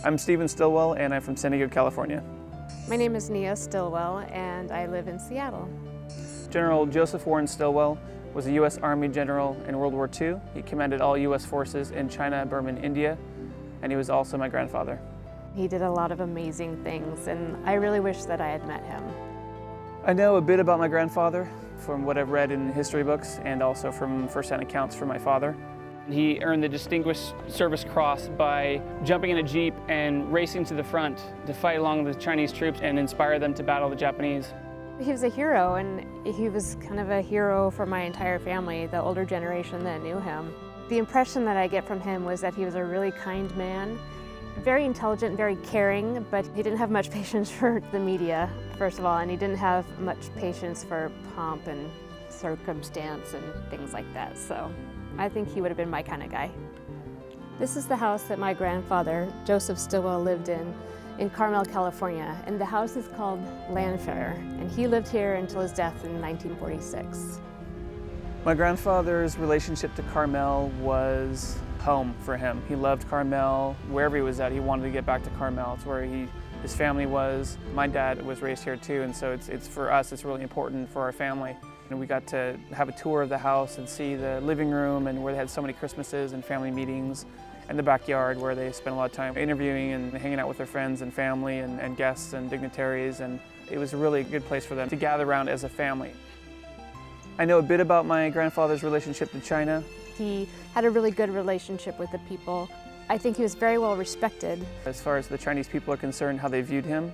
I'm Steven Stilwell, and I'm from San Diego, California. My name is Nya Stilwell, and I live in Seattle. General Joseph Warren Stilwell was a U.S. Army general in World War II. He commanded all U.S. forces in China, Burma, and India, and he was also my grandfather. He did a lot of amazing things, and I really wish that I had met him. I know a bit about my grandfather from what I've read in history books and also from first-hand accounts from my father. He earned the Distinguished Service Cross by jumping in a Jeep and racing to the front to fight along the Chinese troops and inspire them to battle the Japanese. He was a hero, and he was kind of a hero for my entire family, the older generation that knew him. The impression that I get from him was that he was a really kind man, very intelligent, very caring, but he didn't have much patience for the media, first of all, and he didn't have much patience for pomp and circumstance and things like that, so I think he would have been my kind of guy. This is the house that my grandfather, Joseph Stilwell, lived in Carmel, California, and the house is called Landfair, and he lived here until his death in 1946. My grandfather's relationship to Carmel was home for him. He loved Carmel. Wherever he was at, he wanted to get back to Carmel. It's where his family was. My dad was raised here too, and so it's for us, it's really important for our family. And we got to have a tour of the house and see the living room and where they had so many Christmases and family meetings, and the backyard where they spent a lot of time interviewing and hanging out with their friends and family and guests and dignitaries, and it was a really good place for them to gather around as a family. I know a bit about my grandfather's relationship to China. He had a really good relationship with the people. I think he was very well respected. As far as the Chinese people are concerned, how they viewed him,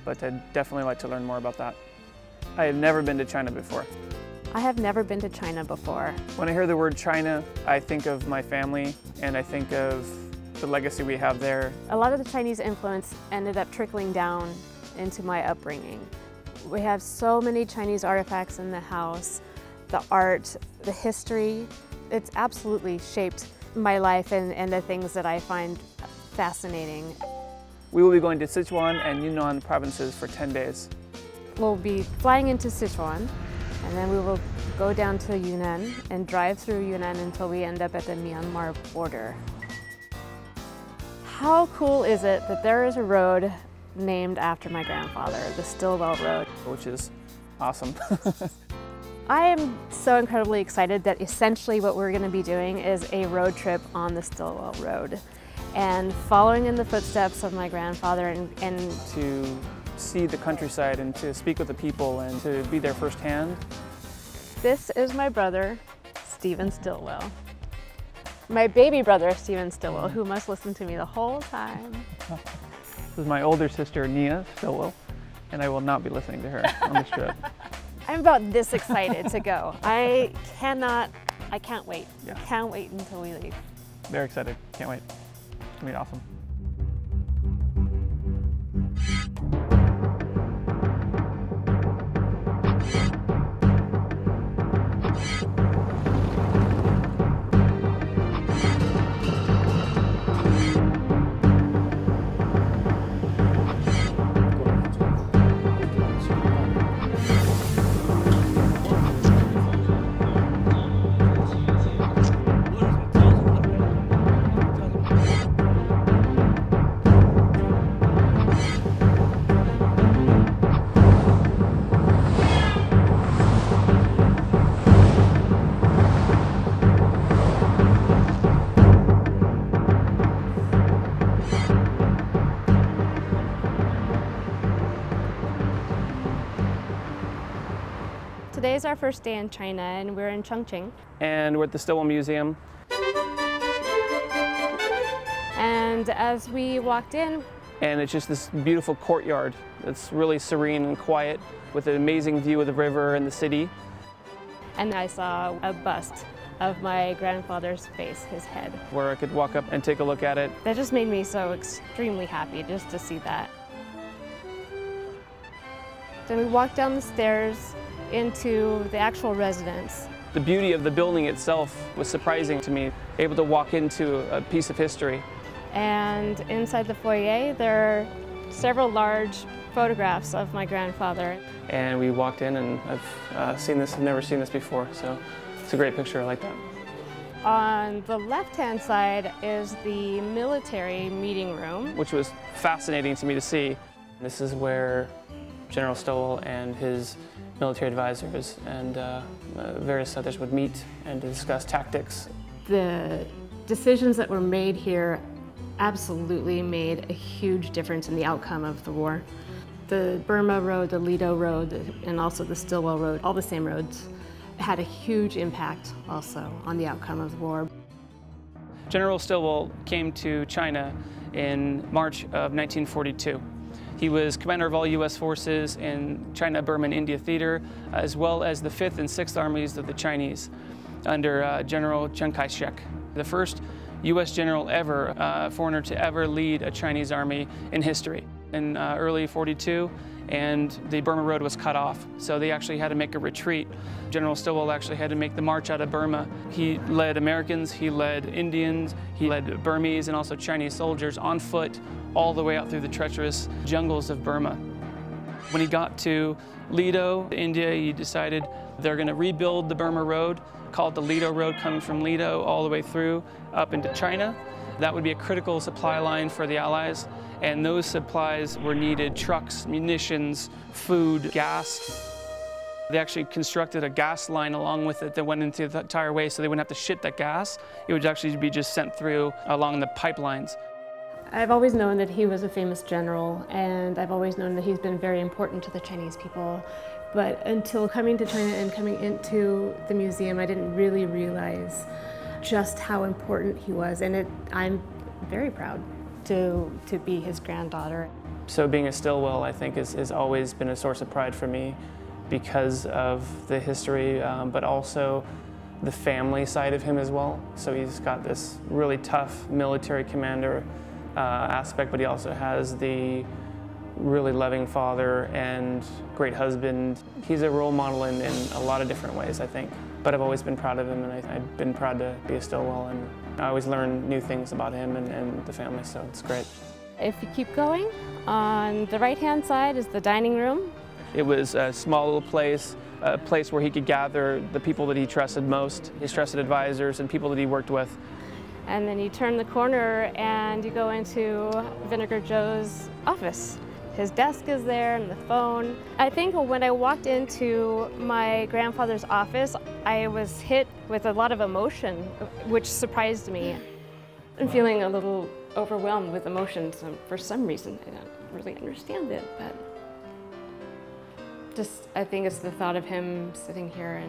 but I'd definitely like to learn more about that. I have never been to China before. I have never been to China before. When I hear the word China, I think of my family and I think of the legacy we have there. A lot of the Chinese influence ended up trickling down into my upbringing. We have so many Chinese artifacts in the house, the art, the history. It's absolutely shaped my life and the things that I find fascinating. We will be going to Sichuan and Yunnan provinces for 10 days. We'll be flying into Sichuan, and then we will go down to Yunnan and drive through Yunnan until we end up at the Myanmar border. How cool is it that there is a road named after my grandfather, the Stilwell Road? Which is awesome. I am so incredibly excited that essentially what we're going to be doing is a road trip on the Stilwell Road and following in the footsteps of my grandfather and to see the countryside and to speak with the people and to be there firsthand. This is my brother, Steven Stilwell. My baby brother, Steven Stilwell, who must listen to me the whole time. This is my older sister, Nya Stilwell, and I will not be listening to her on this trip. I'm about this excited to go. I can't wait. Yeah. Can't wait until we leave. Very excited, can't wait. It's gonna be awesome. Today's our first day in China, and we're in Chongqing. And we're at the Stilwell Museum. And as we walked in, and it's just this beautiful courtyard that's really serene and quiet with an amazing view of the river and the city. And I saw a bust of my grandfather's face, his head. Where I could walk up and take a look at it. That just made me so extremely happy just to see that. Then we walked down the stairs into the actual residence. The beauty of the building itself was surprising to me, able to walk into a piece of history. And inside the foyer, there are several large photographs of my grandfather. And we walked in and I've seen this, I've never seen this before, so it's a great picture, I like that. On the left-hand side is the military meeting room, which was fascinating to me to see. This is where General Stilwell and his military advisors and various others would meet and discuss tactics. The decisions that were made here absolutely made a huge difference in the outcome of the war. The Burma Road, the Lido Road, and also the Stilwell Road, all the same roads, had a huge impact also on the outcome of the war. General Stilwell came to China in March of 1942. He was commander of all U.S. forces in China Burma India Theater, as well as the 5th and 6th Armies of the Chinese under General Chiang Kai-shek, the first U.S. general ever, foreigner to ever lead a Chinese army in history. In early 42, and the Burma Road was cut off, so they actually had to make a retreat. General Stilwell actually had to make the march out of Burma. He led Americans, he led Indians, he led Burmese and also Chinese soldiers on foot all the way out through the treacherous jungles of Burma. When he got to Lido, India, he decided they're going to rebuild the Burma Road, called the Lido Road, coming from Lido all the way through up into China. That would be a critical supply line for the Allies, and those supplies were needed: trucks, munitions, food, gas. They actually constructed a gas line along with it that went into the entire way, so they wouldn't have to ship that gas. It would actually be just sent through along the pipelines. I've always known that he was a famous general, and I've always known that he's been very important to the Chinese people. But until coming to China and coming into the museum, I didn't really realize just how important he was, and I'm very proud to be his granddaughter. So being a Stilwell, I think, has always been a source of pride for me because of the history, but also the family side of him as well. So he's got this really tough military commander aspect, but he also has the really loving father and great husband. He's a role model in a lot of different ways, I think. But I've always been proud of him, and I've been proud to be a Stilwell, and I always learn new things about him and the family, so it's great. If you keep going, on the right-hand side is the dining room. It was a small little place, a place where he could gather the people that he trusted most, his trusted advisors and people that he worked with. And then you turn the corner and you go into Vinegar Joe's office. His desk is there and the phone. I think when I walked into my grandfather's office, I was hit with a lot of emotion, which surprised me. I'm feeling a little overwhelmed with emotions for some reason. I don't really understand it, but just I think it's the thought of him sitting here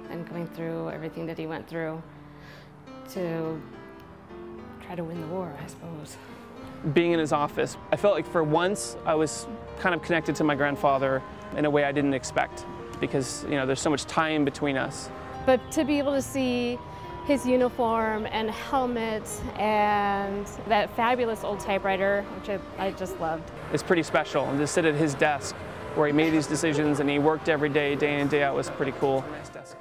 and going through everything that he went through to try to win the war, I suppose. Being in his office, I felt like for once I was kind of connected to my grandfather in a way I didn't expect, because there's so much time between us. But to be able to see his uniform and helmet and that fabulous old typewriter, which I just loved. It's pretty special, and to sit at his desk where he made these decisions and he worked every day, day in, day out, was pretty cool. Nice desk.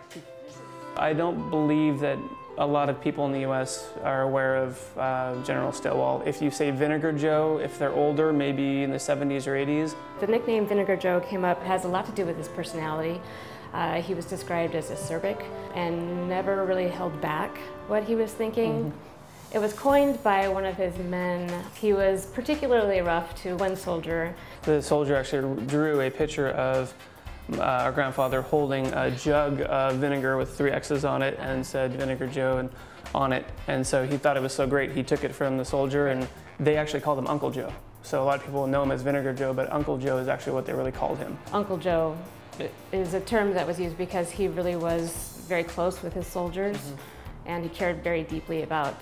I don't believe that a lot of people in the U.S. are aware of General Stilwell. If you say Vinegar Joe, if they're older, maybe in the 70s or 80s. The nickname Vinegar Joe came up, has a lot to do with his personality. He was described as acerbic and never really held back what he was thinking. Mm-hmm. It was coined by one of his men. He was particularly rough to one soldier. The soldier actually drew a picture of our grandfather holding a jug of vinegar with 3 X's on it and said Vinegar Joe and on it. And so he thought it was so great, he took it from the soldier, and they actually called him Uncle Joe. So a lot of people know him as Vinegar Joe, but Uncle Joe is actually what they really called him. Uncle Joe is a term that was used because he really was very close with his soldiers, and he cared very deeply about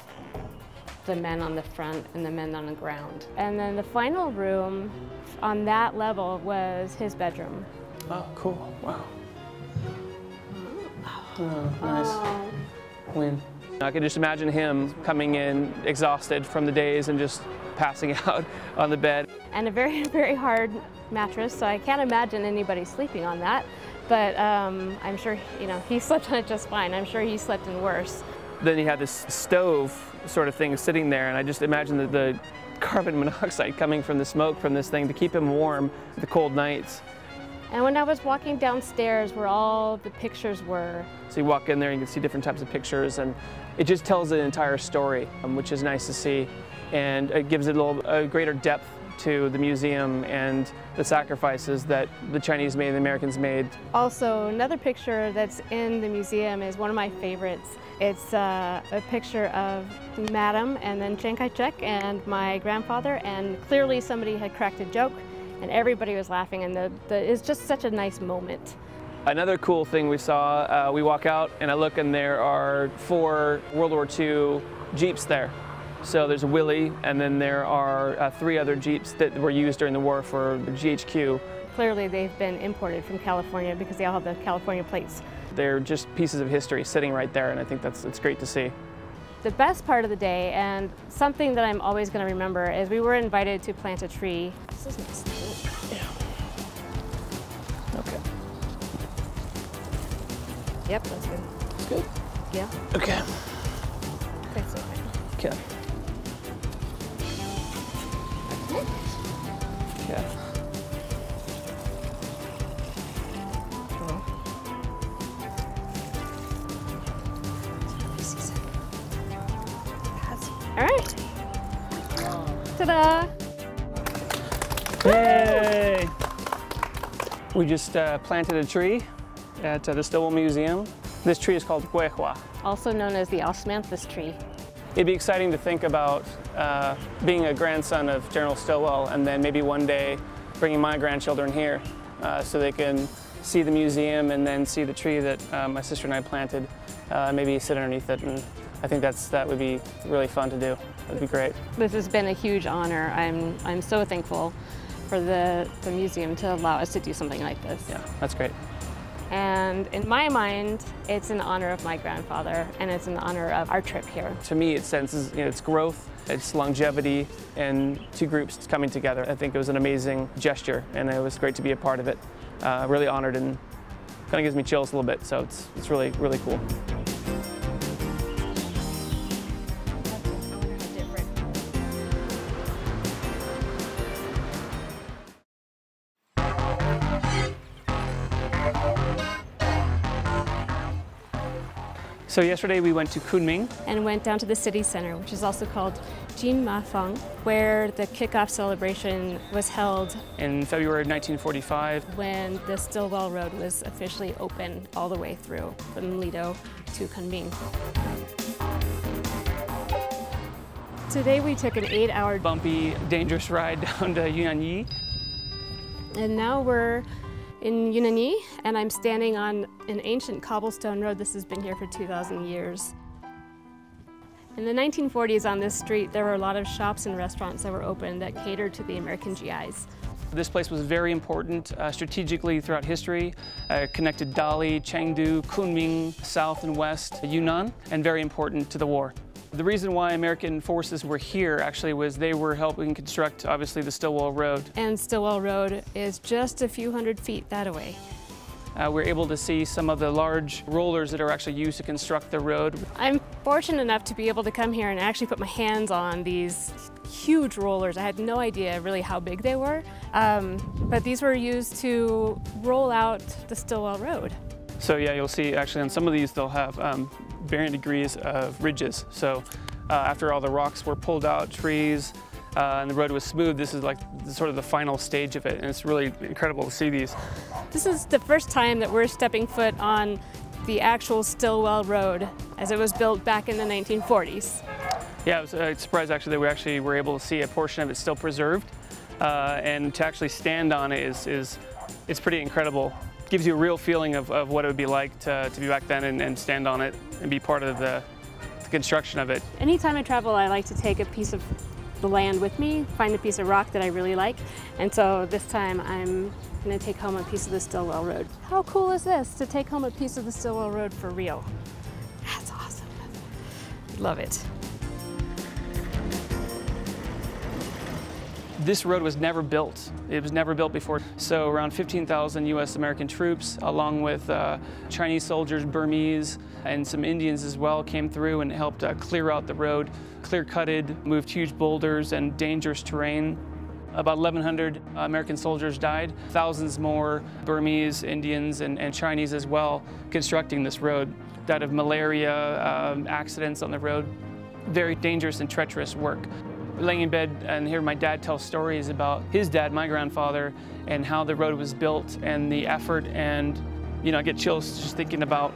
the men on the front and the men on the ground. And then the final room on that level was his bedroom. Oh, cool. Wow. Oh, nice. Win. I can just imagine him coming in exhausted from the days and just passing out on the bed. And a very, very hard mattress, so I can't imagine anybody sleeping on that. But I'm sure, he slept on it just fine. I'm sure he slept in worse. Then he had this stove sort of thing sitting there, and I just imagine that the carbon monoxide coming from the smoke from this thing to keep him warm the cold nights. And when I was walking downstairs where all the pictures were. So you walk in there and you can see different types of pictures, and it just tells an entire story, which is nice to see. And it gives it a greater depth to the museum and the sacrifices that the Chinese made and the Americans made. Also, another picture that's in the museum is one of my favorites. It's a picture of Madam and then Chiang Kai-shek and my grandfather, and clearly somebody had cracked a joke and everybody was laughing, and it's just such a nice moment. Another cool thing we saw, we walk out and I look and there are 4 World War II Jeeps there. So there's a Willie, and then there are 3 other Jeeps that were used during the war for GHQ. Clearly they've been imported from California because they all have the California plates. They're just pieces of history sitting right there, and I think it's great to see. The best part of the day, and something that I'm always going to remember, is we were invited to plant a tree. This is nice. Yeah. Okay. Yep, that's good. That's good? Yeah. Okay. That's okay. Okay. Yeah. All right. Ta-da! Yay! We just planted a tree at the Stilwell Museum. This tree is called Guehua, Also known as the osmanthus tree. It'd be exciting to think about being a grandson of General Stilwell, and then maybe one day bringing my grandchildren here so they can see the museum and then see the tree that my sister and I planted, maybe sit underneath it. And I think that would be really fun to do. That'd be great. This has been a huge honor. I'm so thankful for the museum to allow us to do something like this. Yeah, that's great. And in my mind, it's in honor of my grandfather, and it's in honor of our trip here. To me, it senses its growth, its longevity, and 2 groups coming together. I think it was an amazing gesture, and it was great to be a part of it. Really honored, and kind of gives me chills a little bit, so it's really, really cool. So yesterday we went to Kunming. And went down to the city center, which is also called Jinmafeng, where the kickoff celebration was held In February of 1945. when the Stilwell Road was officially open all the way through from Lido to Kunming. Today we took an 8-hour Bumpy, dangerous ride down to Yunnanyi. and now we're in Yunnanyi, and I'm standing on an ancient cobblestone road. This has been here for 2,000 years. In the 1940s on this street, there were a lot of shops and restaurants that were open that catered to the American GIs. This place was very important strategically throughout history. Connected Dali, Chengdu, Kunming, south and west, Yunnan, and very important to the war. The reason why American forces were here actually was they were helping construct, obviously, the Stilwell Road. And Stilwell Road is just a few hundred feet that away. We're able to see some of the large rollers that are actually used to construct the road. I'm fortunate enough to be able to come here and actually put my hands on these huge rollers. I had no idea really how big they were, but these were used to roll out the Stilwell Road. So yeah, you'll see actually on some of these they'll have varying degrees of ridges. So after all the rocks were pulled out, trees, and the road was smooth, this is like sort of the final stage of it, and it's really incredible to see these. This is the first time that we're stepping foot on the actual Stilwell Road as it was built back in the 1940s. Yeah, I was surprised actually that we actually were able to see a portion of it still preserved, and to actually stand on it it's pretty incredible. It gives you a real feeling of what it would be like to be back then and stand on it and be part of the construction of it. Anytime I travel, I like to take a piece of the land with me, find a piece of rock that I really like, and so this time I'm going to take home a piece of the Stilwell Road. How cool is this, to take home a piece of the Stilwell Road for real? That's awesome. Love it. This road was never built. It was never built before. So around 15,000 US American troops, along with Chinese soldiers, Burmese, and some Indians as well, came through and helped clear out the road, clear-cutted, moved huge boulders and dangerous terrain. About 1,100 American soldiers died, thousands more Burmese, Indians, and Chinese as well constructing this road. Died of malaria, accidents on the road. Very dangerous and treacherous work. Laying in bed and hear my dad tell stories about his dad, my grandfather, and how the road was built and the effort, and I get chills just thinking about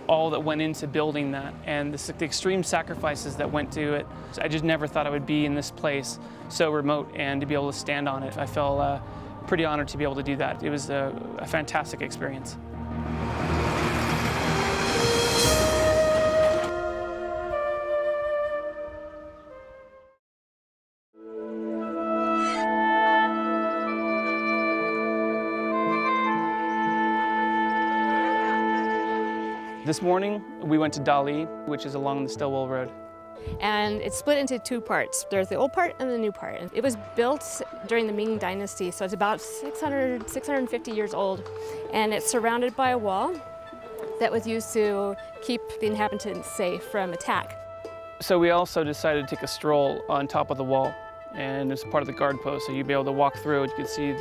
all that went into building that and the extreme sacrifices that went to it. I just never thought I would be in this place so remote and to be able to stand on it. I felt pretty honored to be able to do that. It was a fantastic experience. This morning, we went to Dali, which is along the Stilwell Road. And it's split into two parts. There's the old part and the new part. It was built during the Ming Dynasty, so it's about 650 years old. And it's surrounded by a wall that was used to keep the inhabitants safe from attack. So we also decided to take a stroll on top of the wall, and it's part of the guard post, so you'd be able to walk through it. You could see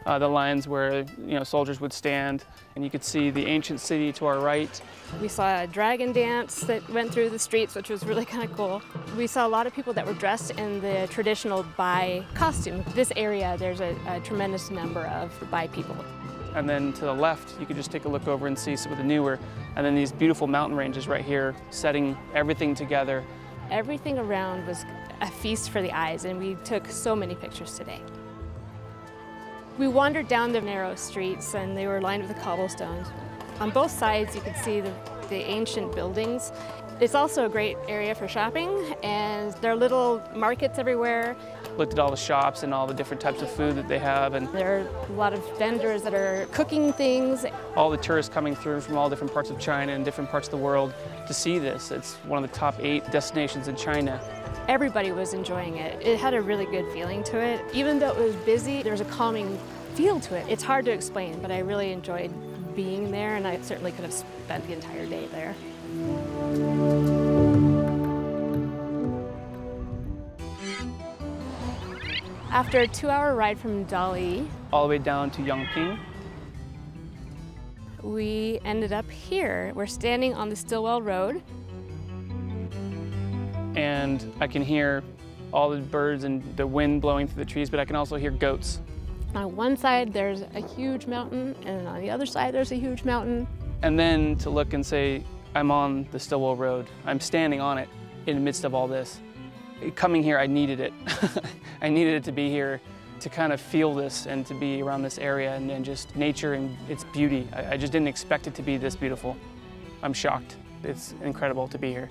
the lines where soldiers would stand, and you could see the ancient city to our right. We saw a dragon dance that went through the streets, which was really kind of cool. We saw a lot of people that were dressed in the traditional Bai costume. This area, there's a tremendous number of Bai people. And then to the left, you could just take a look over and see some of the newer, and then these beautiful mountain ranges right here, setting everything together. Everything around was a feast for the eyes, and we took so many pictures today. We wandered down the narrow streets, and they were lined with cobblestones. On both sides, you could see the ancient buildings. It's also a great area for shopping, and there are little markets everywhere. Looked at all the shops and all the different types of food that they have, and there are a lot of vendors that are cooking things. All the tourists coming through from all different parts of China and different parts of the world to see this. It's one of the top 8 destinations in China. Everybody was enjoying it. It had a really good feeling to it. Even though it was busy, there was a calming feel to it. It's hard to explain, but I really enjoyed being there, and I certainly could have spent the entire day there. After a 2-hour ride from Dali, all the way down to Yongping, we ended up here. We're standing on the Stilwell Road. And I can hear all the birds and the wind blowing through the trees, but I can also hear goats. On one side, there's a huge mountain, and on the other side, there's a huge mountain. And then to look and say, I'm on the Stilwell Road. I'm standing on it in the midst of all this. Coming here, I needed it. I needed it to be here, to kind of feel this and to be around this area and just nature and its beauty. I just didn't expect it to be this beautiful. I'm shocked. It's incredible to be here.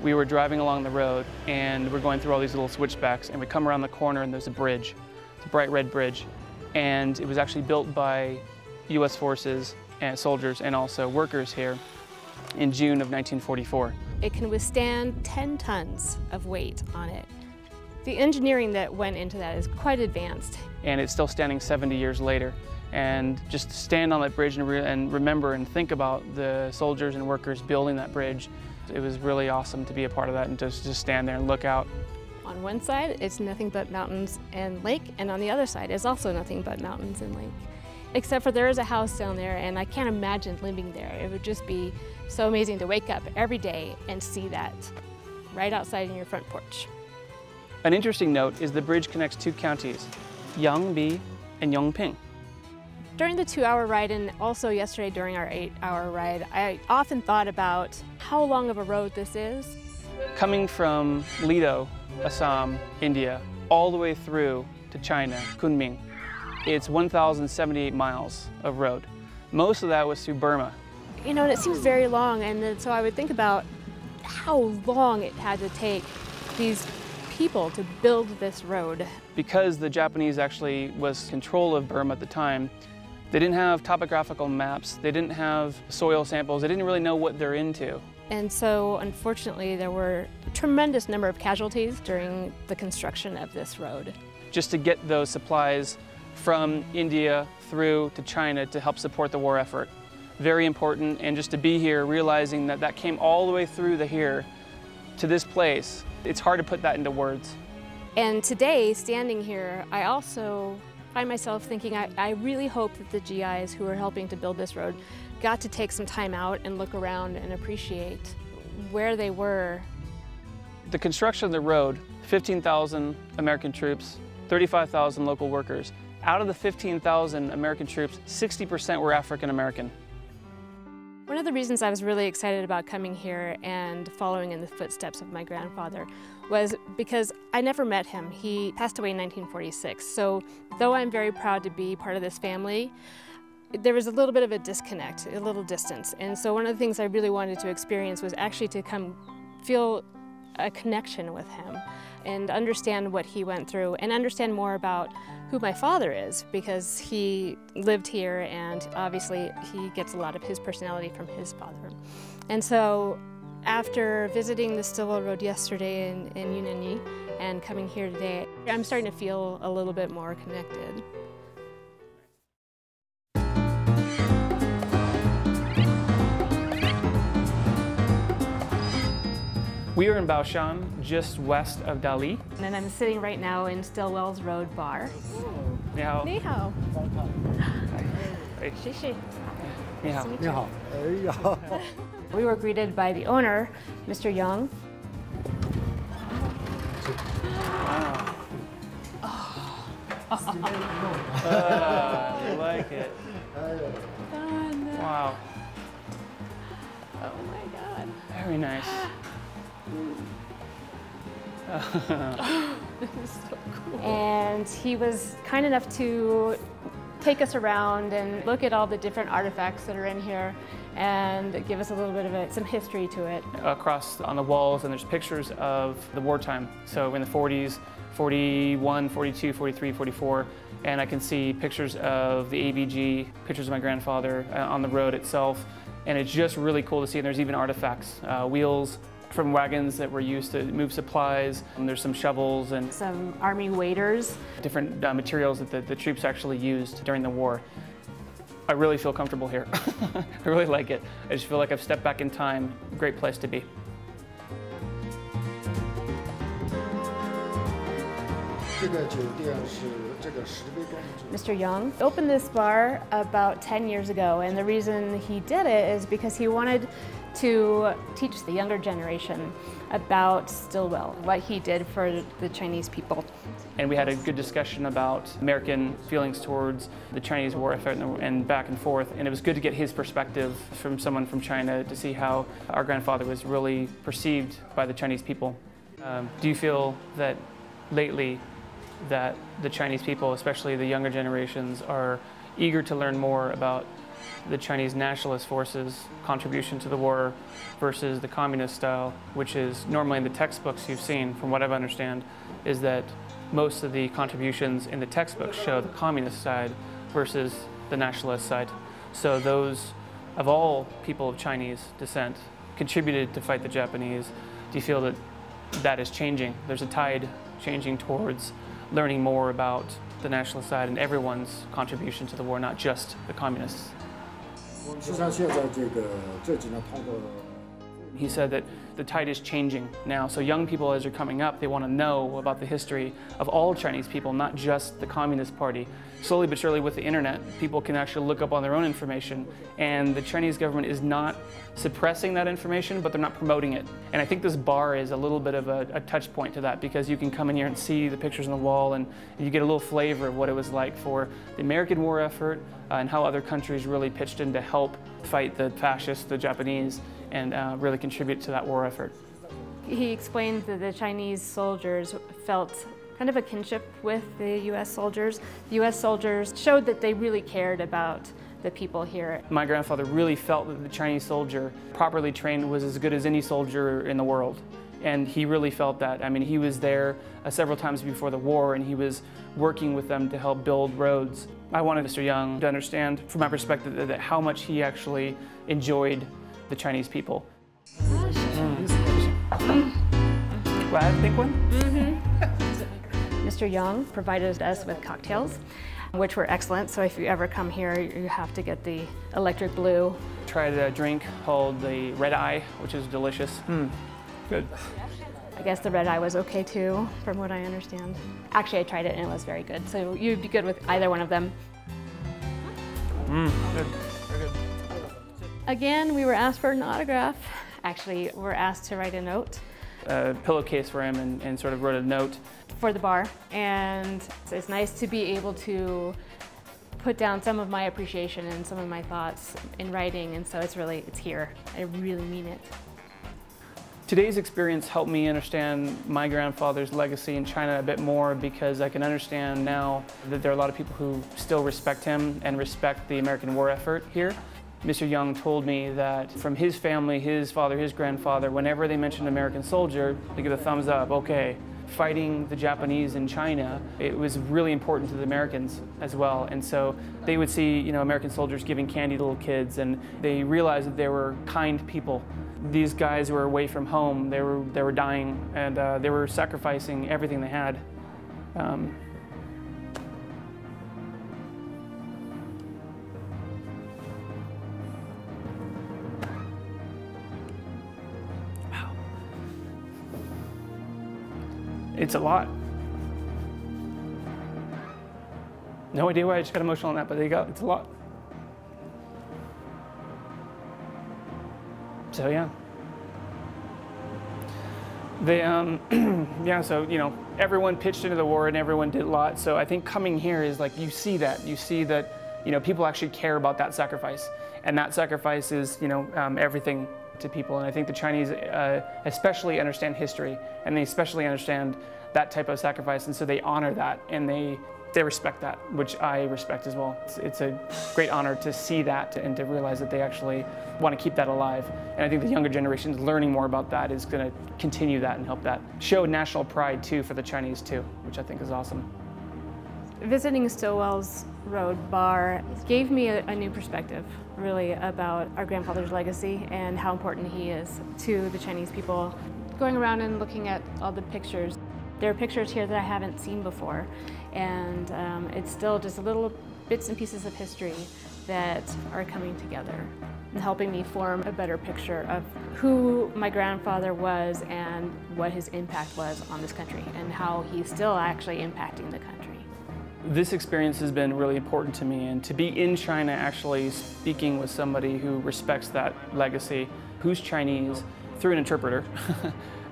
We were driving along the road, and we're going through all these little switchbacks, and we come around the corner and there's a bridge. It's a bright red bridge, and it was actually built by U.S. forces and soldiers and also workers here in June of 1944. It can withstand 10 tons of weight on it. The engineering that went into that is quite advanced. And it's still standing 70 years later. And just to stand on that bridge and remember and think about the soldiers and workers building that bridge, it was really awesome to be a part of that and just stand there and look out. On one side, it's nothing but mountains and lake, and on the other side is also nothing but mountains and lake. Except for there is a house down there, and I can't imagine living there. It would just be so amazing to wake up every day and see that right outside in your front porch. An interesting note is the bridge connects 2 counties, Yangbi and Yongping. During the 2-hour ride, and also yesterday during our 8-hour ride, I often thought about how long of a road this is. Coming from Lido, Assam, India, all the way through to China, Kunming, it's 1,078 miles of road. Most of that was through Burma. And it seems very long, and so I would think about how long it had to take these people to build this road. Because the Japanese actually was control of Burma at the time, they didn't have topographical maps, they didn't have soil samples, they didn't really know what they're into. And so, unfortunately, there were a tremendous number of casualties during the construction of this road. Just to get those supplies from India through to China to help support the war effort. Very important, and just to be here, realizing that that came all the way through here to this place, it's hard to put that into words. And today, standing here, I also find myself thinking I really hope that the GIs who are helping to build this road got to take some time out and look around and appreciate where they were. The construction of the road, 15,000 American troops, 35,000 local workers. Out of the 15,000 American troops, 60% were African American. One of the reasons I was really excited about coming here and following in the footsteps of my grandfather was because I never met him. He passed away in 1946. So though I'm very proud to be part of this family, there was a little bit of a disconnect, a little distance. And so one of the things I really wanted to experience was actually to come feel a connection with him and understand what he went through and understand more about who my father is, because he lived here and obviously he gets a lot of his personality from his father. And so after visiting the Stilwell Road yesterday in Yunnanyi and coming here today, I'm starting to feel a little bit more connected. We are in Baoshan, just west of Dali. And I'm sitting right now in Stilwell's Road Bar. Ni hao. Ni hao. Hey. Xi. Ni hao. Ni hao. We were greeted by the owner, Mr. Yang. Wow. I like it. Wow. Oh my God. Very nice. This is so cool. And he was kind enough to take us around and look at all the different artifacts that are in here and give us a little bit of some history to it. Across on the walls, and there's pictures of the wartime. So in the 40s, 41, 42, 43, 44, and I can see pictures of the ABG, pictures of my grandfather on the road itself, and it's just really cool to see. And there's even artifacts, wheels from wagons that were used to move supplies. And there's some shovels and some army waders. Different materials that the troops actually used during the war. I really feel comfortable here. I really like it. I just feel like I've stepped back in time. Great place to be. Mr. Yang opened this bar about 10 years ago, and the reason he did it is because he wanted to teach the younger generation about Stilwell, what he did for the Chinese people. And we had a good discussion about American feelings towards the Chinese war effort and back and forth, and it was good to get his perspective from someone from China to see how our grandfather was really perceived by the Chinese people. Do you feel that lately that the Chinese people, especially the younger generations, are eager to learn more about the Chinese nationalist forces' contribution to the war versus the communist style, which is normally in the textbooks you've seen, from what I understand, is that most of the contributions in the textbooks show the communist side versus the nationalist side. So those, of all people of Chinese descent, contributed to fight the Japanese. Do you feel that that is changing? There's a tide changing towards learning more about the nationalist side and everyone's contribution to the war, not just the communists. He said that the tide is changing now, so young people as they're coming up, they want to know about the history of all Chinese people, not just the Communist Party. Slowly but surely with the internet, people can actually look up on their own information, and the Chinese government is not suppressing that information, but they're not promoting it. And I think this bar is a little bit of a touch point to that, because you can come in here and see the pictures on the wall, and you get a little flavor of what it was like for the American war effort and how other countries really pitched in to help fight the fascists, the Japanese, and really contribute to that war effort. He explained that the Chinese soldiers felt kind of a kinship with the U.S. soldiers. The U.S. soldiers showed that they really cared about the people here. My grandfather really felt that the Chinese soldier, properly trained, was as good as any soldier in the world. And he really felt that. I mean, he was there several times before the war, and he was working with them to help build roads. I wanted Mr. Yang to understand, from my perspective, that how much he actually enjoyed the Chinese people. Well, I think one? Mr. Yang provided us with cocktails. which were excellent. So if you ever come here, you have to get the electric blue. Tried a drink called the Red Eye, which is delicious. Good. I guess the red eye was okay too, from what I understand. Actually, I tried it and it was very good. So you'd be good with either one of them. Good. Very good. Again, we were asked for an autograph. Actually, we're asked to write a note. A pillowcase for him and sort of wrote a note. For the bar. And it's nice to be able to put down some of my appreciation and some of my thoughts in writing. And so it's here. I really mean it. Today's experience helped me understand my grandfather's legacy in China a bit more, because I can understand now that there are a lot of people who still respect him and respect the American war effort here. Mr. Young told me that from his family, his father, his grandfather, whenever they mentioned an American soldier, they give a thumbs up, okay. Fighting the Japanese in China, it was really important to the Americans as well. And so they would see, American soldiers giving candy to little kids, and they realized that they were kind people. These guys were away from home, they were dying, and they were sacrificing everything they had. It's a lot. No idea why I just got emotional on that, but there you go, it's a lot. So yeah. They, so, everyone pitched into the war and everyone did a lot. So I think coming here is like, you see that, people actually care about that sacrifice. And that sacrifice is, everything to people. And I think the Chinese especially understand history, and they especially understand that type of sacrifice. And so they honor that, and they respect that, which I respect as well. It's a great honor to see that and to realize that they actually want to keep that alive. And I think the younger generations learning more about that is going to continue that and help that show national pride too for the Chinese too, which I think is awesome. Visiting Stilwell's Road Bar gave me a new perspective, really, about our grandfather's legacy and how important he is to the Chinese people. Going around and looking at all the pictures, there are pictures here that I haven't seen before, and it's still just little bits and pieces of history that are coming together and helping me form a better picture of who my grandfather was and what his impact was on this country and how he's still actually impacting the country. This experience has been really important to me, and to be in China actually speaking with somebody who respects that legacy, who's Chinese, through an interpreter,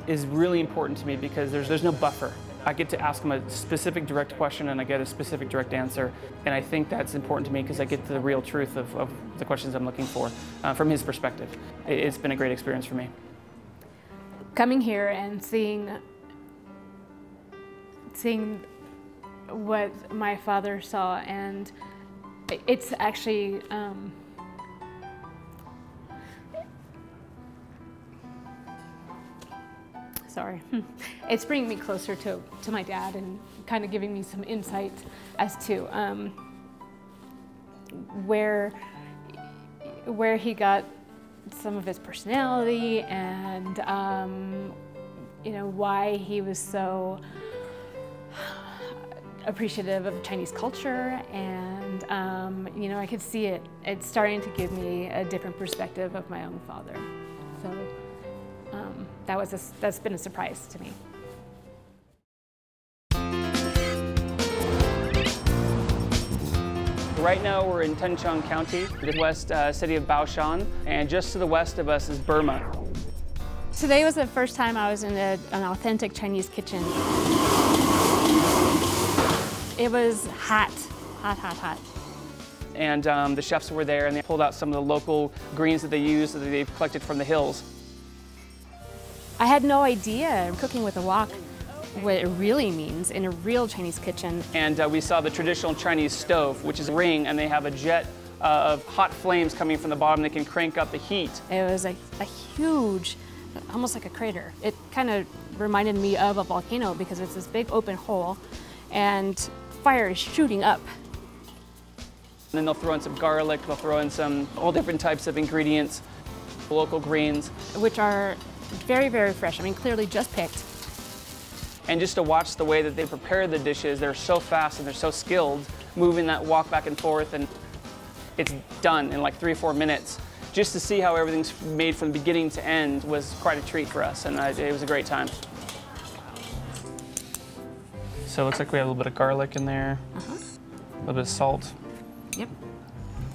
is really important to me, because there's no buffer. I get to ask him a specific direct question and I get a specific direct answer, and I think that's important to me because I get the real truth of the questions I'm looking for from his perspective. It's been a great experience for me. Coming here and seeing what my father saw, and it's actually it's bringing me closer to my dad and kind of giving me some insight as to where he got some of his personality, and why he was so appreciative of Chinese culture, and I could see it's starting to give me a different perspective of my own father. So that's been a surprise to me. Right now we're in Yongping County, the west city of Baoshan, and just to the west of us is Burma. Today was the first time I was in an authentic Chinese kitchen. It was hot, hot, hot, hot. And the chefs were there, and they pulled out some of the local greens that they use that they've collected from the hills. I had no idea cooking with a wok what it really means in a real Chinese kitchen. And we saw the traditional Chinese stove, which is a ring, and they have a jet of hot flames coming from the bottom that can crank up the heat. It was a huge, almost like a crater. It kind of reminded me of a volcano because it's this big open hole and fire is shooting up. And then they'll throw in some garlic, they'll throw in all different types of ingredients, local greens. Which are very, very fresh. I mean, clearly just picked. And just to watch the way that they prepare the dishes, they're so fast and they're so skilled, moving that wok back and forth, and it's done in like 3 or 4 minutes. Just to see how everything's made from beginning to end was quite a treat for us, and it was a great time. So it looks like we have a little bit of garlic in there, a little bit of salt. Yep.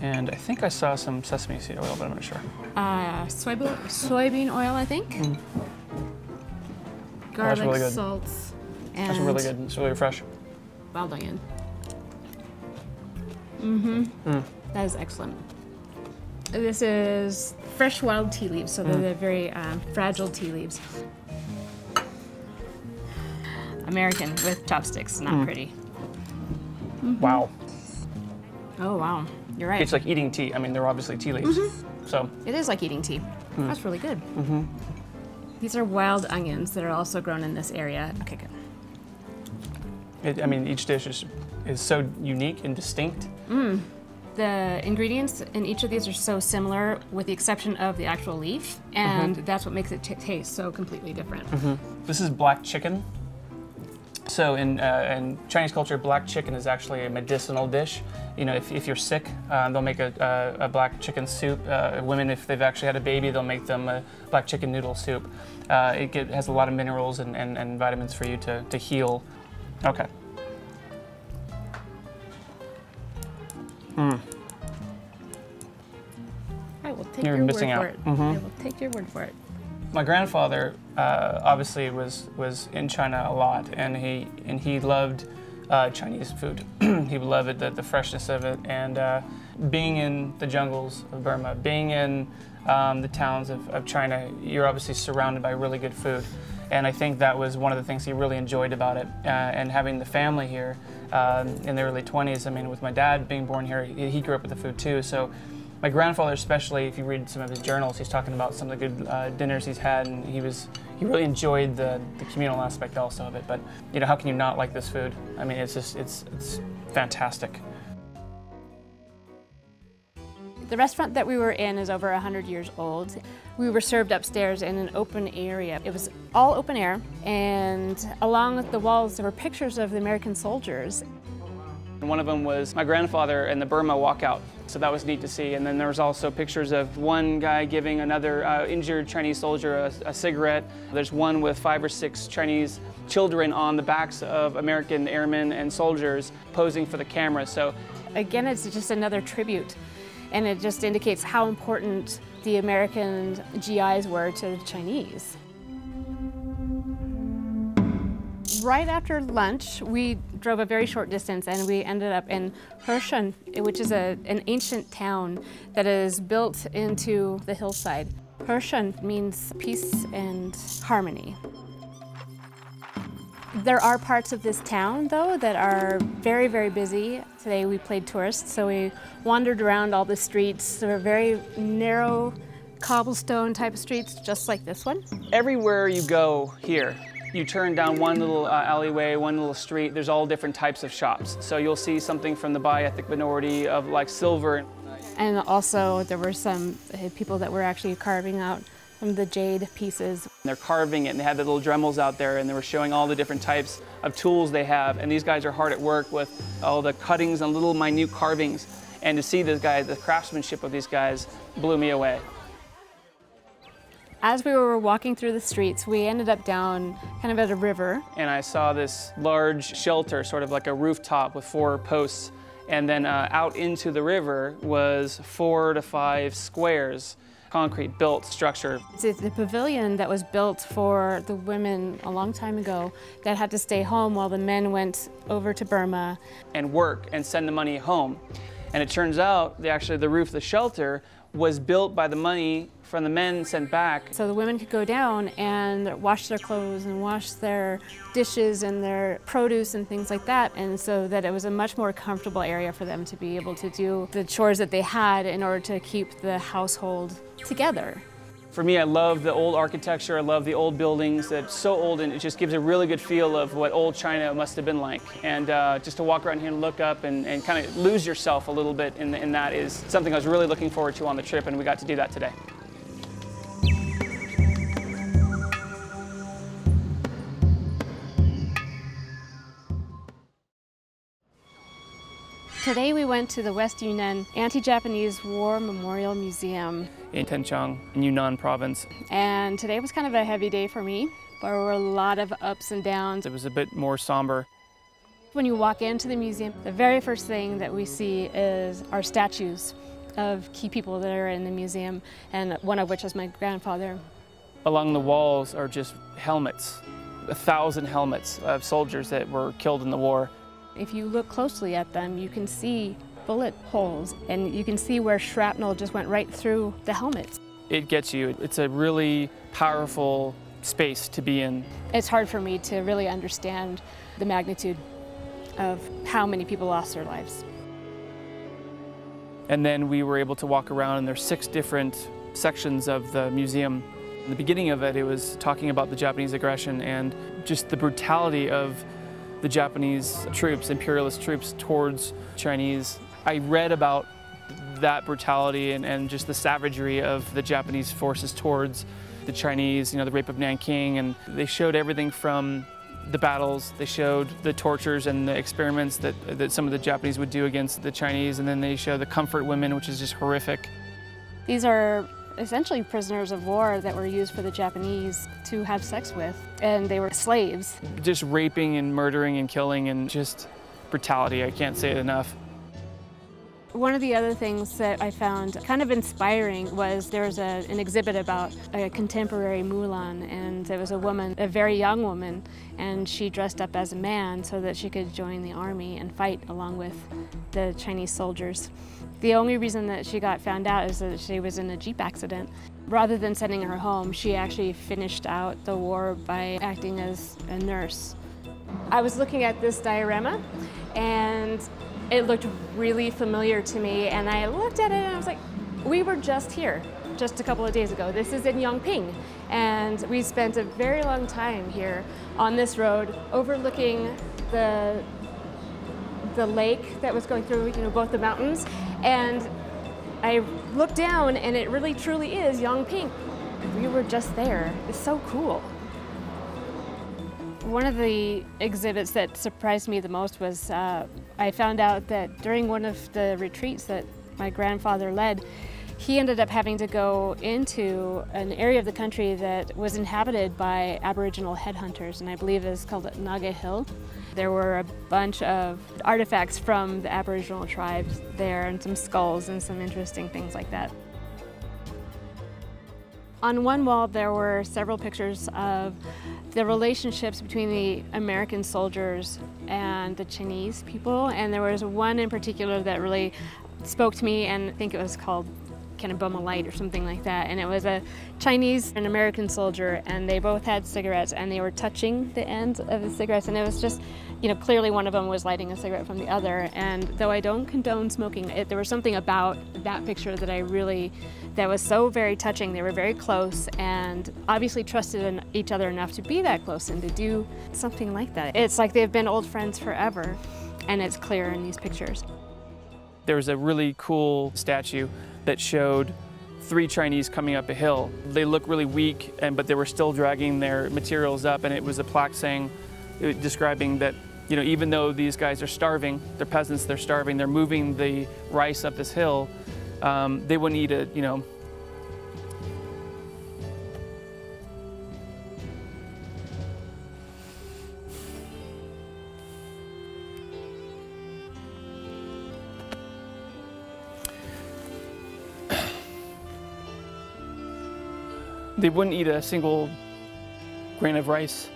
And I think I saw some sesame seed oil, but I'm not sure. Soybean oil, I think. Garlic, really good. salt, and That's really good. It's really fresh. wild onion. That is excellent. This is fresh wild tea leaves, so they're very fragile tea leaves. American with chopsticks, not pretty. Wow. Oh, wow. You're right. It's like eating tea. I mean, they're obviously tea leaves. So It is like eating tea. That's really good. These are wild onions that are also grown in this area. Okay, good. I mean, each dish is so unique and distinct. The ingredients in each of these are so similar, with the exception of the actual leaf, and that's what makes it taste so completely different. This is black chicken. So in Chinese culture, black chicken is actually a medicinal dish. You know, if you're sick, they'll make a black chicken soup. Women, if they've actually had a baby, they'll make them a black chicken noodle soup. It has a lot of minerals and vitamins for you to heal. Okay. I will take You're your missing word out. for it. I will take your word for it. My grandfather obviously was in China a lot, and he loved Chinese food. He loved it, the freshness of it, and being in the jungles of Burma, being in the towns of China, you're obviously surrounded by really good food. And I think that was one of the things he really enjoyed about it. And having the family here in the early 20s, I mean, with my dad being born here, he grew up with the food too. So my grandfather especially, if you read some of his journals, he's talking about some of the good dinners he's had, and he really enjoyed the communal aspect also of it. But, you know, how can you not like this food? I mean, it's fantastic. The restaurant that we were in is over 100 years old. We were served upstairs in an open area. It was all open air, and along with the walls there were pictures of the American soldiers. And one of them was my grandfather and the Burma walkout, so that was neat to see. And then there was also pictures of one guy giving another injured Chinese soldier a cigarette. There's one with 5 or 6 Chinese children on the backs of American airmen and soldiers posing for the camera. So again, it's just another tribute, and it just indicates how important the American GIs were to the Chinese. Right after lunch, we drove a very short distance and we ended up in Heshun, which is an ancient town that is built into the hillside. Heshun means peace and harmony. There are parts of this town, though, that are very, very busy. Today we played tourists, so we wandered around all the streets. There were very narrow cobblestone type of streets, just like this one. Everywhere you go here, you turn down one little alleyway, one little street, there's all different types of shops. So you'll see something from the bi-ethnic minority of like silver. And also there were some people that were actually carving out some of the jade pieces. They're carving it, and they had the little Dremels out there, and they were showing all the different types of tools they have. And these guys are hard at work with all the cuttings and little minute carvings. And to see this guy, the craftsmanship of these guys blew me away. As we were walking through the streets, we ended up down kind of at a river. And I saw this large shelter, sort of like a rooftop with 4 posts. And then out into the river was 4 to 5 squares, concrete built structure. It's the pavilion that was built for the women a long time ago that had to stay home while the men went over to Burma. And work and send the money home. And it turns out the roof of the shelter was built by the money from the men sent back. So the women could go down and wash their clothes and wash their dishes and their produce and things like that, and so that it was a much more comfortable area for them to be able to do the chores that they had in order to keep the household together. For me, I love the old architecture, I love the old buildings. It's so old, and it just gives a really good feel of what old China must have been like. And just to walk around here and look up and kind of lose yourself a little bit in that is something I was really looking forward to on the trip, and we got to do that today. Today we went to the West Yunnan Anti-Japanese War Memorial Museum in Chongqing, in Yunnan province. And today was kind of a heavy day for me. There were a lot of ups and downs. It was a bit more somber. When you walk into the museum, the very first thing that we see is our statues of key people that are in the museum, and one of which is my grandfather. Along the walls are just helmets, 1,000 helmets of soldiers that were killed in the war. If you look closely at them, you can see bullet holes, and you can see where shrapnel just went right through the helmets. It gets you. It's a really powerful space to be in. It's hard for me to really understand the magnitude of how many people lost their lives. And then we were able to walk around, and there's 6 different sections of the museum. In the beginning of it, it was talking about the Japanese aggression and just the brutality of the Japanese troops, imperialist troops, towards Chinese. I read about that brutality and just the savagery of the Japanese forces towards the Chinese, the rape of Nanking, and they showed everything from the battles, they showed the tortures and the experiments that some of the Japanese would do against the Chinese, and then they show the comfort women, which is just horrific. These are essentially prisoners of war that were used for the Japanese to have sex with, and they were slaves. Just raping and murdering and killing and just brutality, I can't say it enough. One of the other things that I found kind of inspiring was there was an exhibit about a contemporary Mulan, and it was a woman, a very young woman, and she dressed up as a man so that she could join the army and fight along with the Chinese soldiers. The only reason that she got found out is that she was in a Jeep accident. Rather than sending her home, she actually finished out the war by acting as a nurse. I was looking at this diorama, and it looked really familiar to me, and I looked at it and I was like, we were just here, just a couple of days ago. This is in Yongping, and we spent a very long time here on this road overlooking the lake that was going through, both the mountains, and I looked down and it really truly is Yongping. We were just there. It's so cool. One of the exhibits that surprised me the most was I found out that during one of the retreats that my grandfather led, he ended up having to go into an area of the country that was inhabited by Aboriginal headhunters, and I believe it's called Naga Hill. There were a bunch of artifacts from the Aboriginal tribes there, and some skulls and some interesting things like that. On one wall there were several pictures of the relationships between the American soldiers and the Chinese people, and there was one in particular that really spoke to me, and I think it was called China Burma Light or something like that, and it was a Chinese and American soldier, and they both had cigarettes, and they were touching the ends of the cigarettes, and it was just, clearly one of them was lighting a cigarette from the other. And though I don't condone smoking, there was something about that picture that was so very touching. They were very close and obviously trusted in each other enough to be that close and to do something like that. It's like they've been old friends forever, and it's clear in these pictures. There was a really cool statue that showed 3 Chinese coming up a hill. They look really weak, but they were still dragging their materials up, and it was a plaque describing that, even though these guys are starving, they're peasants, they're starving, they're moving the rice up this hill, they wouldn't eat it, They wouldn't eat a single grain of rice.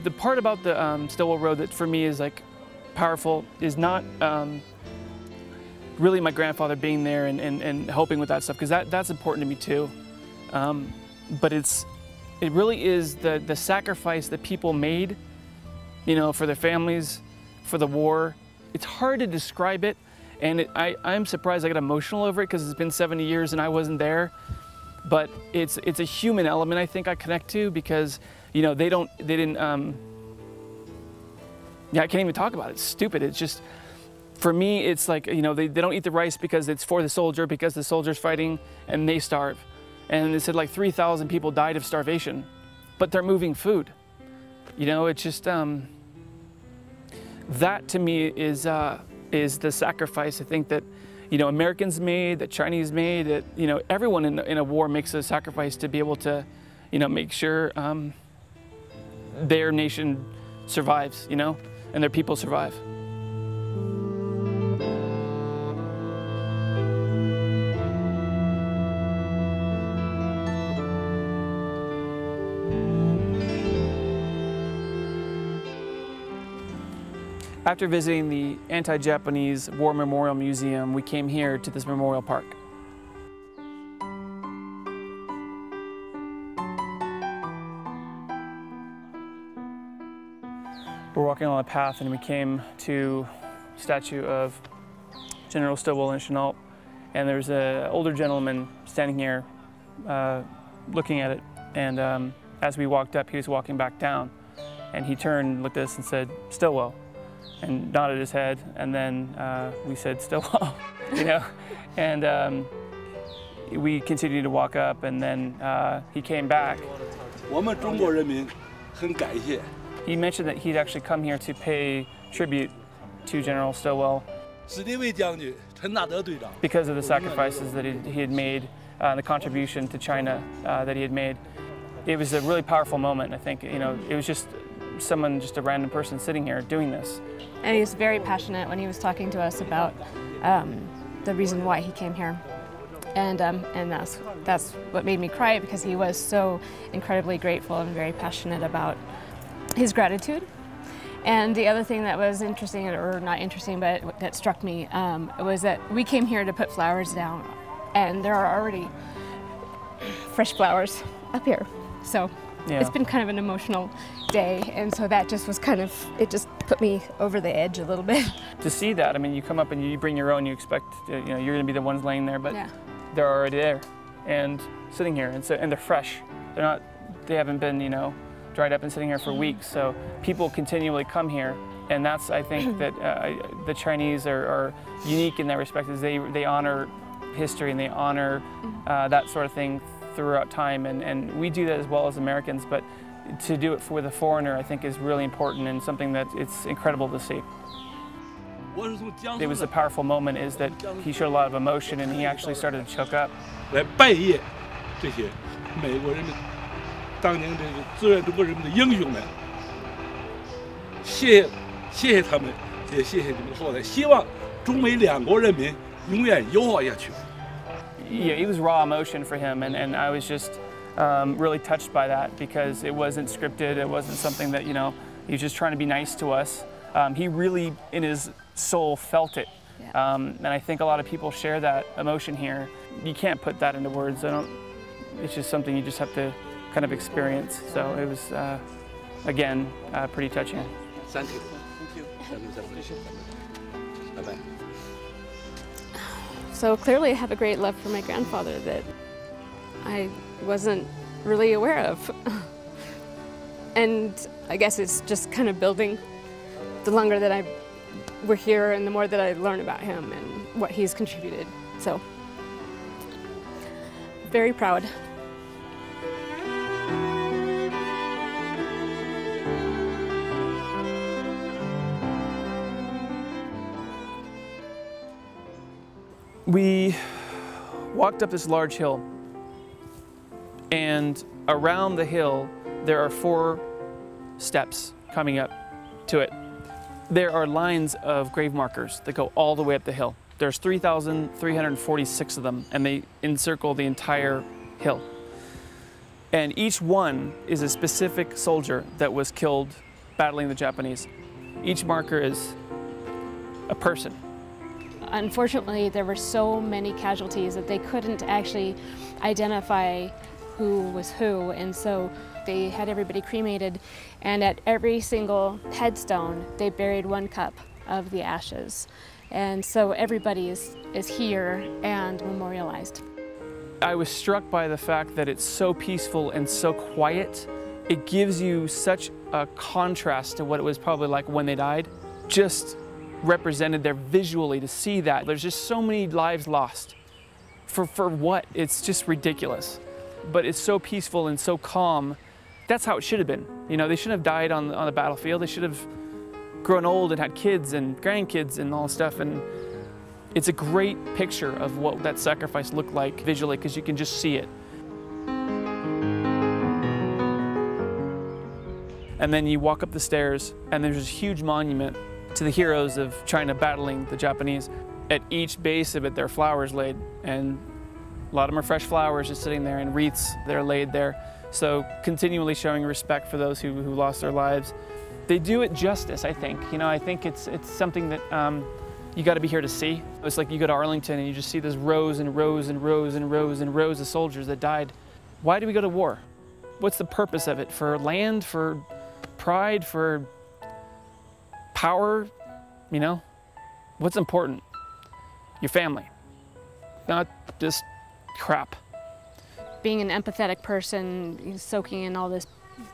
The part about the Stilwell Road that for me is powerful is not really my grandfather being there and helping with that stuff, because that's important to me too. But it really is the sacrifice that people made, for their families, for the war. It's hard to describe it. And I'm surprised I get emotional over it because it's been 70 years and I wasn't there. But it's a human element I think I connect to, because they didn't I can't even talk about it. It's stupid. It's just, for me, it's like, they don't eat the rice because it's for the soldier, because the soldier's fighting and they starve. And they said 3,000 people died of starvation, but they're moving food. You know, it's just, that to me is the sacrifice I think that, you know, Americans made, that Chinese made, that, you know, everyone in a war makes a sacrifice to be able to, you know, make sure their nation survives, you know, and their people survive. After visiting the Anti-Japanese War Memorial Museum, we came here to this memorial park. We're walking along a path and we came to a statue of General Stilwell in Chenault, and there's an older gentleman standing here looking at it, and as we walked up, he was walking back down, and he turned, looked at us and said, "Stilwell," and nodded his head, and then we said, "Stilwell," you know, and we continued to walk up, and then he came back. He mentioned that he'd actually come here to pay tribute to General Stilwell because of the sacrifices that he had made, the contribution to China that he had made. It was a really powerful moment. I think, you know, it was just someone, just a random person sitting here doing this. And he was very passionate when he was talking to us about the reason why he came here. And that's what made me cry, because he was so incredibly grateful and very passionate about his gratitude. And the other thing that was interesting, or not interesting, but that struck me, was that we came here to put flowers down, and there are already fresh flowers up here. So yeah. It's been kind of an emotional day, and so that just was kind of, it just put me over the edge a little bit. To see that, I mean, you come up and you bring your own, you expect, you know, you're going to be the ones laying there, but yeah. They're already there and sitting here, and so, and they're fresh. They're not, they haven't been, you know, dried up and sitting here for weeks. So people continually come here, and that's, I think, that the Chinese are unique in that respect, is they honor history and they honor that sort of thing throughout time, and we do that as well as Americans, but to do it for the foreigner, I think, is really important and something that it's incredible to see. It was a powerful moment, is that he showed a lot of emotion and he actually started to choke up. Yeah, it was raw emotion for him, and I was just really touched by that, because it wasn't scripted, it wasn't something that, you know, he was just trying to be nice to us. He really, in his soul, felt it. Yeah. And I think a lot of people share that emotion here. You can't put that into words. It's just something you just have to kind of experience. So it was, again, pretty touching. Thank you. Thank you. Bye-bye. So clearly I have a great love for my grandfather that I wasn't really aware of. And I guess it's just kind of building. The longer that we're here and the more that I learn about him and what he's contributed. So, very proud. We walked up this large hill, and around the hill there are 4 steps coming up to it. There are lines of grave markers that go all the way up the hill. There's 3,346 of them, and they encircle the entire hill. And each one is a specific soldier that was killed battling the Japanese. Each marker is a person. Unfortunately, there were so many casualties that they couldn't actually identify who was who, and so they had everybody cremated, and at every single headstone they buried 1 cup of the ashes. And so everybody is here and memorialized. I was struck by the fact that it's so peaceful and so quiet. It gives you such a contrast to what it was probably like when they died. Just represented there visually, to see that. There's just so many lives lost. For what? It's just ridiculous. But it's so peaceful and so calm That's how it should have been. You know, they shouldn't have died on the battlefield. They should have grown old and had kids and grandkids and all this stuff. And it's a great picture of what that sacrifice looked like visually, because you can just see it. And then you walk up the stairs and there's this huge monument to the heroes of China battling the Japanese. At each base of it, there are flowers laid, and a lot of them are fresh flowers just sitting there, and wreaths that are laid there. So continually showing respect for those who lost their lives. They do it justice, I think. You know, I think it's something that you got to be here to see. It's like you go to Arlington and you just see those rows and rows and rows and rows and rows of soldiers that died. Why do we go to war? What's the purpose of it? For land, for pride, for power, you know? What's important? Your family, not just crap. Being an empathetic person, soaking in all this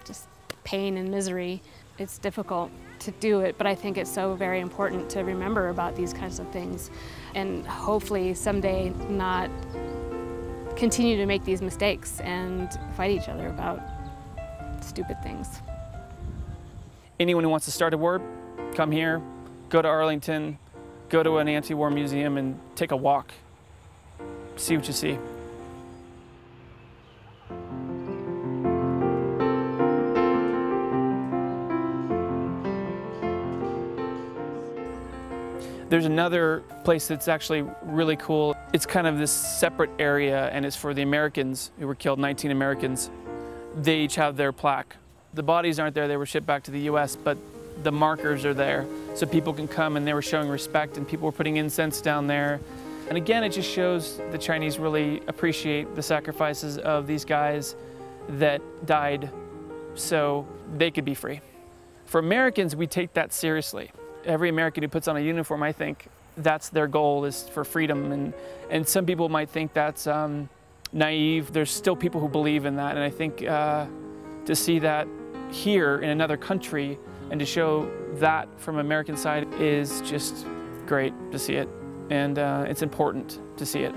just pain and misery, it's difficult to do it, but I think it's so very important to remember about these kinds of things and hopefully someday not continue to make these mistakes and fight each other about stupid things. Anyone who wants to start a war, come here, go to Arlington, go to an anti-war museum and take a walk. See what you see. There's another place that's actually really cool. It's kind of this separate area, and it's for the Americans who were killed, 19 Americans. They each have their plaque. The bodies aren't there, they were shipped back to the US, but the markers are there. So people can come, and they were showing respect, and people were putting incense down there. And again, it just shows the Chinese really appreciate the sacrifices of these guys that died so they could be free. For Americans, we take that seriously. Every American who puts on a uniform, I think that's their goal, is for freedom. And some people might think that's naive. There's still people who believe in that. And I think to see that here in another country and to show that from American side is just great to see it. And it's important to see it.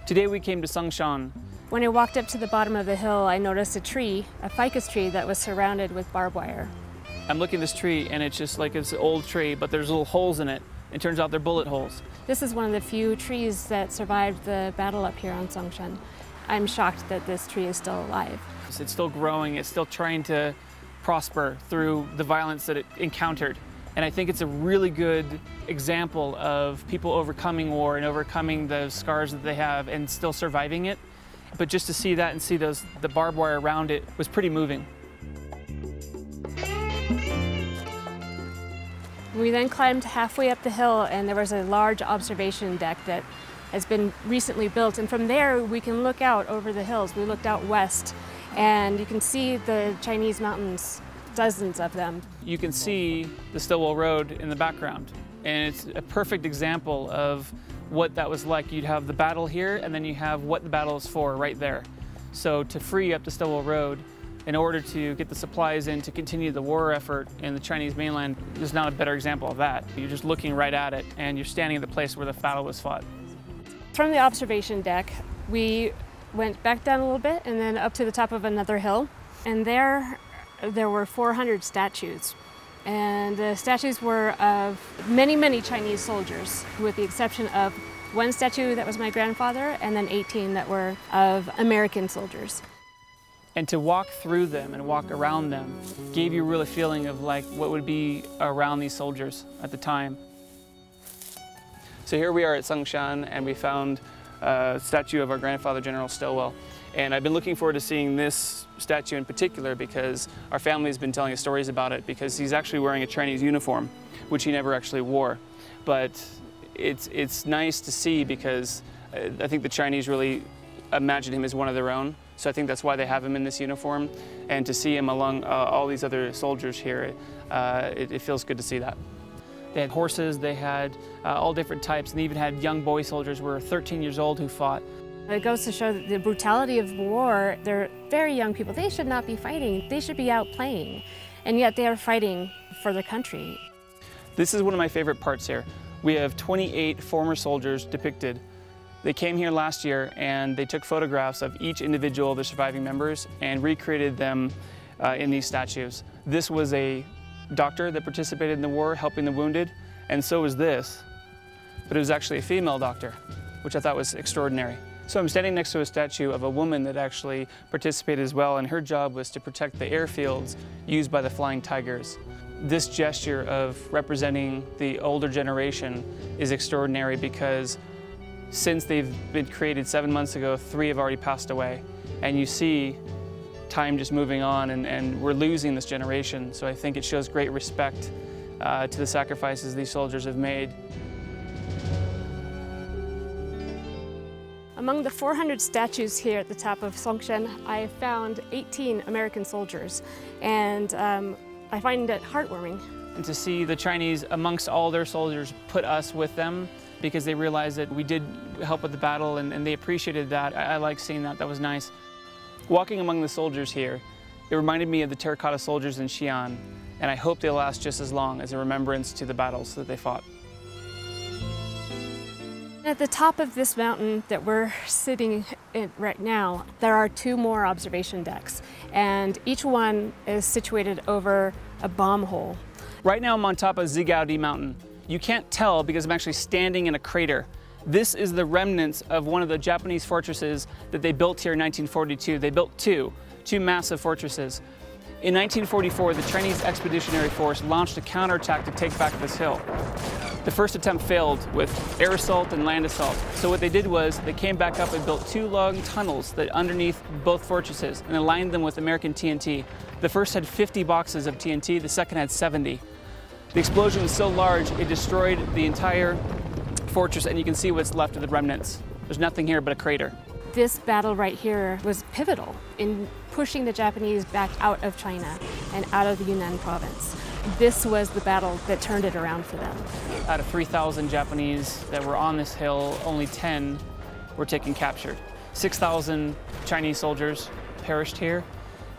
Today we came to Songshan. When I walked up to the bottom of the hill, I noticed a tree, a ficus tree that was surrounded with barbed wire. I'm looking at this tree and it's just like it's an old tree, but there's little holes in it. It turns out they're bullet holes. This is one of the few trees that survived the battle up here on Songshan. I'm shocked that this tree is still alive. It's still growing, it's still trying to prosper through the violence that it encountered. And I think it's a really good example of people overcoming war and overcoming the scars that they have and still surviving it. But just to see that and see the barbed wire around it was pretty moving. We then climbed halfway up the hill, and there was a large observation deck that has been recently built. And from there, we can look out over the hills. We looked out west, and you can see the Chinese mountains, dozens of them. You can see the Stilwell Road in the background, and it's a perfect example of what that was like. You'd have the battle here, and then you have what the battle is for right there. So to free up the Stilwell Road, in order to get the supplies in to continue the war effort in the Chinese mainland, there's not a better example of that. You're just looking right at it, and you're standing at the place where the battle was fought. From the observation deck, we went back down a little bit and then up to the top of another hill, and there were 400 statues. And the statues were of many, many Chinese soldiers, with the exception of one statue that was my grandfather, and then 18 that were of American soldiers. And to walk through them and walk around them gave you a real feeling of like what would be around these soldiers at the time. So here we are at Songshan, and we found a statue of our grandfather, General Stilwell. And I've been looking forward to seeing this statue in particular because our family has been telling us stories about it, because he's actually wearing a Chinese uniform, which he never actually wore. But it's nice to see because I think the Chinese really imagined him as one of their own. So I think that's why they have him in this uniform. And to see him among all these other soldiers here, it feels good to see that. They had horses, they had all different types, and they even had young boy soldiers who were 13 years old who fought. It goes to show that the brutality of war. They're very young people. They should not be fighting. They should be out playing. And yet they are fighting for their country. This is one of my favorite parts here. We have 28 former soldiers depicted. They came here last year and they took photographs of each individual of the surviving members and recreated them in these statues. This was a doctor that participated in the war, helping the wounded, and so was this. But it was actually a female doctor, which I thought was extraordinary. So I'm standing next to a statue of a woman that actually participated as well, and her job was to protect the airfields used by the Flying Tigers. This gesture of representing the older generation is extraordinary because since they've been created 7 months ago, 3 have already passed away. And you see time just moving on, and we're losing this generation. So I think it shows great respect to the sacrifices these soldiers have made. Among the 400 statues here at the top of Chongqing, I found 18 American soldiers, and I find it heartwarming. And to see the Chinese, amongst all their soldiers, put us with them because they realized that we did help with the battle, and they appreciated that. I like seeing that. That was nice. Walking among the soldiers here, it reminded me of the terracotta soldiers in Xi'an, and I hope they'll last just as long as a remembrance to the battles that they fought. At the top of this mountain that we're sitting in right now, there are 2 more observation decks, and each one is situated over a bomb hole. Right now I'm on top of Zigaodi Mountain. You can't tell because I'm actually standing in a crater. This is the remnants of one of the Japanese fortresses that they built here in 1942. They built two massive fortresses. In 1944, the Chinese Expeditionary Force launched a counterattack to take back this hill. The first attempt failed with air assault and land assault. So what they did was they came back up and built 2 long tunnels that underneath both fortresses and aligned them with American TNT. The first had 50 boxes of TNT, the second had 70. The explosion was so large, it destroyed the entire fortress, and you can see what's left of the remnants. There's nothing here but a crater. This battle right here was pivotal in pushing the Japanese back out of China and out of the Yunnan province. This was the battle that turned it around for them. Out of 3,000 Japanese that were on this hill, only 10 were taken captured. 6,000 Chinese soldiers perished here,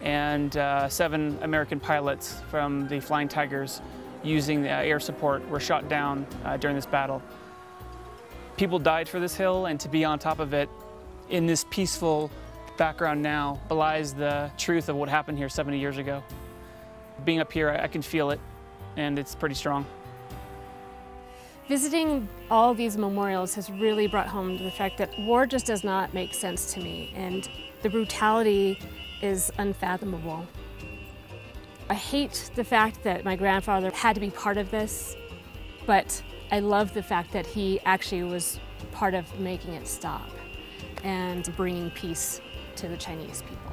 and 7 American pilots from the Flying Tigers using the air support were shot down during this battle. People died for this hill, and to be on top of it in this peaceful background now belies the truth of what happened here 70 years ago. Being up here, I can feel it, and it's pretty strong. Visiting all these memorials has really brought home the fact that war just does not make sense to me, and the brutality is unfathomable. I hate the fact that my grandfather had to be part of this, but I love the fact that he actually was part of making it stop and bringing peace to the Chinese people.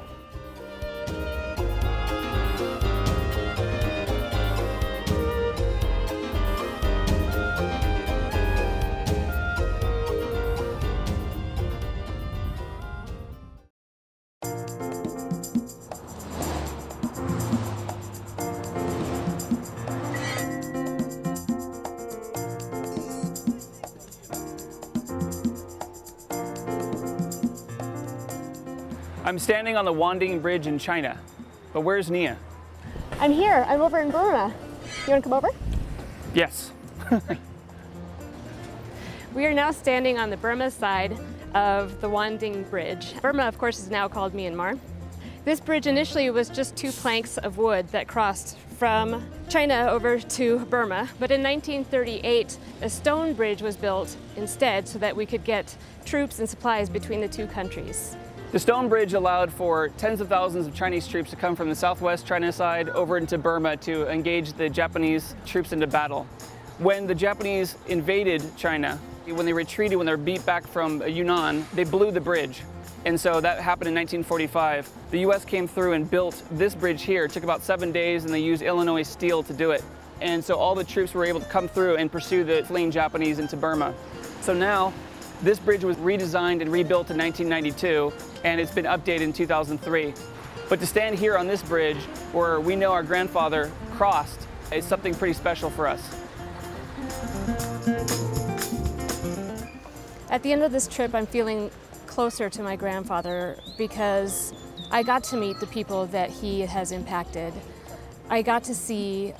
I'm standing on the Wanding Bridge in China, but where's Nya? I'm here. I'm over in Burma. You want to come over? Yes. We are now standing on the Burma side of the Wanding Bridge. Burma, of course, is now called Myanmar. This bridge initially was just 2 planks of wood that crossed from China over to Burma, but in 1938, a stone bridge was built instead so that we could get troops and supplies between the 2 countries. The stone bridge allowed for tens of thousands of Chinese troops to come from the southwest China side over into Burma to engage the Japanese troops into battle. When the Japanese invaded China, when they retreated, when they were beat back from Yunnan, they blew the bridge. And so that happened in 1945. The US came through and built this bridge here. It took about 7 days, and they used Illinois steel to do it. And so all the troops were able to come through and pursue the fleeing Japanese into Burma. So now This bridge was redesigned and rebuilt in 1992, and it's been updated in 2003. But to stand here on this bridge, where we know our grandfather crossed, is something pretty special for us. At the end of this trip, I'm feeling closer to my grandfather because I got to meet the people that he has impacted. I got to see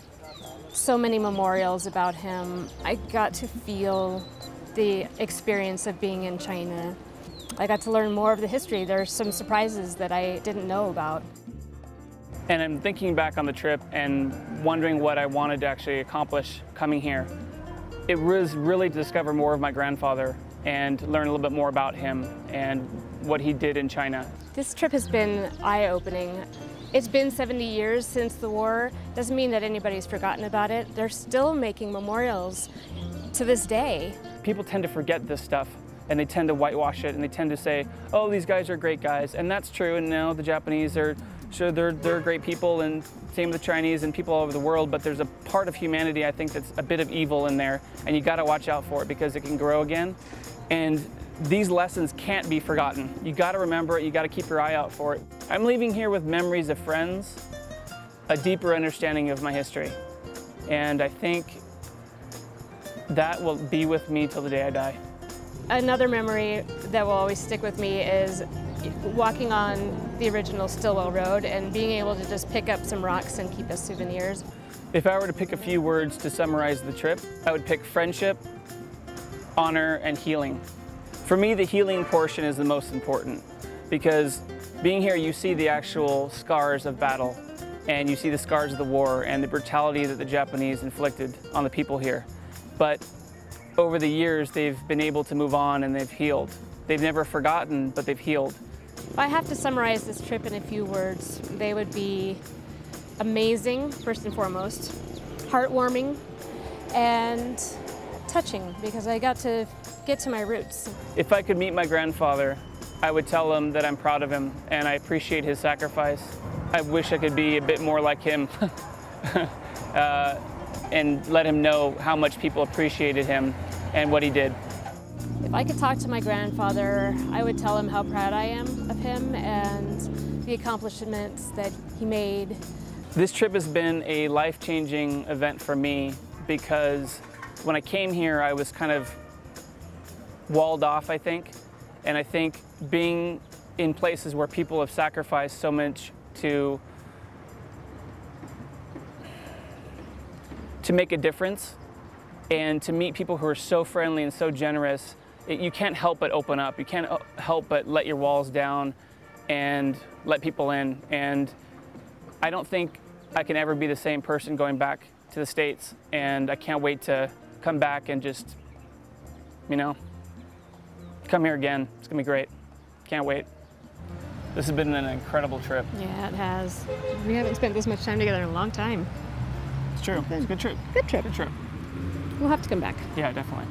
so many memorials about him. I got to feel the experience of being in China. I got to learn more of the history. There's some surprises that I didn't know about. And I'm thinking back on the trip and wondering what I wanted to actually accomplish coming here. It was really to discover more of my grandfather and learn a little bit more about him and what he did in China. This trip has been eye-opening. It's been 70 years since the war. Doesn't mean that anybody's forgotten about it. They're still making memorials to this day. People tend to forget this stuff, and they tend to whitewash it, and they tend to say, oh, these guys are great guys, and that's true, and now the Japanese are, sure, they're great people, and same with the Chinese and people all over the world, but there's a part of humanity, I think, that's a bit of evil in there, and you gotta watch out for it because it can grow again. And these lessons can't be forgotten. You gotta remember it, you gotta keep your eye out for it. I'm leaving here with memories of friends, a deeper understanding of my history, and I think that will be with me till the day I die. Another memory that will always stick with me is walking on the original Stilwell Road and being able to just pick up some rocks and keep as souvenirs. If I were to pick a few words to summarize the trip, I would pick friendship, honor, and healing. For me, the healing portion is the most important because being here, you see the actual scars of battle and you see the scars of the war and the brutality that the Japanese inflicted on the people here. But over the years, they've been able to move on and they've healed. They've never forgotten, but they've healed. If I have to summarize this trip in a few words, they would be amazing, first and foremost, heartwarming, and touching, because I got to get to my roots. If I could meet my grandfather, I would tell him that I'm proud of him and I appreciate his sacrifice. I wish I could be a bit more like him. And let him know how much people appreciated him and what he did. If I could talk to my grandfather, I would tell him how proud I am of him and the accomplishments that he made. This trip has been a life-changing event for me because when I came here, I was kind of walled off, I think. And I think being in places where people have sacrificed so much to make a difference and to meet people who are so friendly and so generous, you can't help but open up. You can't help but let your walls down and let people in. And I don't think I can ever be the same person going back to the States. And I can't wait to come back and just, you know, come here again. It's gonna be great. Can't wait. This has been an incredible trip. Yeah, it has. We haven't spent this much time together in a long time. It's true. It's a good trip. Good trip. Good trip. We'll have to come back. Yeah, definitely.